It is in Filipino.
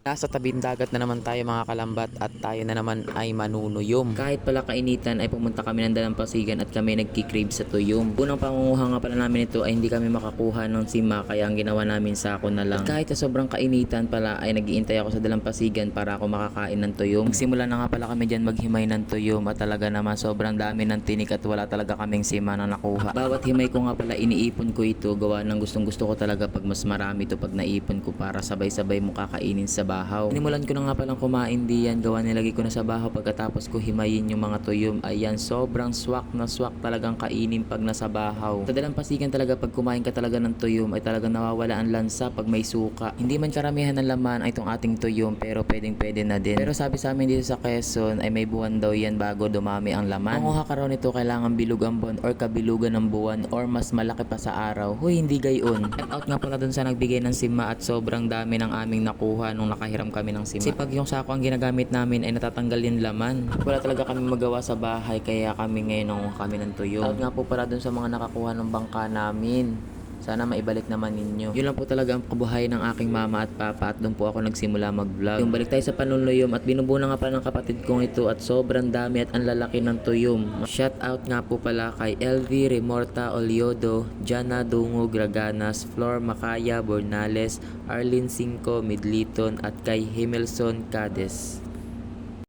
Nasa tabing dagat na naman tayo mga kalambat at tayo na naman ay manunuyom. Kahit pala kainitan ay pumunta kami ng dalampasigan at kami nagkikrib sa tuyom. Unang pangunguha nga pala namin ito ay hindi kami makakuha ng sima kaya ang ginawa namin sako na lang. At kahit sa sobrang kainitan pala ay nag-iintay ako sa dalampasigan para ako makakain ng tuyom. Nagsimula na nga pala kami dyan maghimay ng tuyom at talaga naman sobrang dami ng tinik at wala talaga kaming sima na nakuha. Bawat himay ko nga pala iniipon ko ito gawa ng gustong gusto ko talaga pag mas marami ito pag naipon ko para sabay-sabay mo kakainin sa bahaw. Inimulan ko na nga palang kumain diyan gawa nilagay ko na sa bahaw pagkatapos ko himayin yung mga tuyom. Ayan, sobrang swak na swak talagang kainin pag nasa bahaw. Sa dalampasigan talaga pag kumain ka talaga ng tuyom ay talagang nawawala ang lansa pag may suka. Hindi man karamihan ng laman ay itong ating tuyom pero pwedeng pwede na din. Pero sabi sa amin dito sa Quezon ay may buwan daw yan bago dumami ang laman. Manguha ka raw nito kailangan bilog ang buwan or kabilugan ng buwan or mas malaki pa sa araw. Huy, hindi gayon. Shout out nga pala dun sa nagbigay ng sima at sobrang dami ng aming nakuha nung nakahiram kami ng sima. Kasi pag yung sako ang ginagamit namin ay natatanggal yung laman. Wala talaga kami magawa sa bahay kaya kami ngayon nanguha kami ng tuyo. Shout out nga po pala dun sa mga nakakuha ng bangka namin. Sana maibalik naman ninyo. Yun lang po talaga ang kabuhay ng aking mama at papa at doon po ako nagsimula mag-vlog. Yung balik tayo sa panunuyom at binubuo na nga pala ng kapatid kong ito at sobrang dami at ang lalaki ng tuyom. Shout out nga po pala kay LV Remorta Oliodo, Jana Dungo Graganas, Flor Macaya Bornales, Arlene Cinco Midliton at kay Himelson Cades.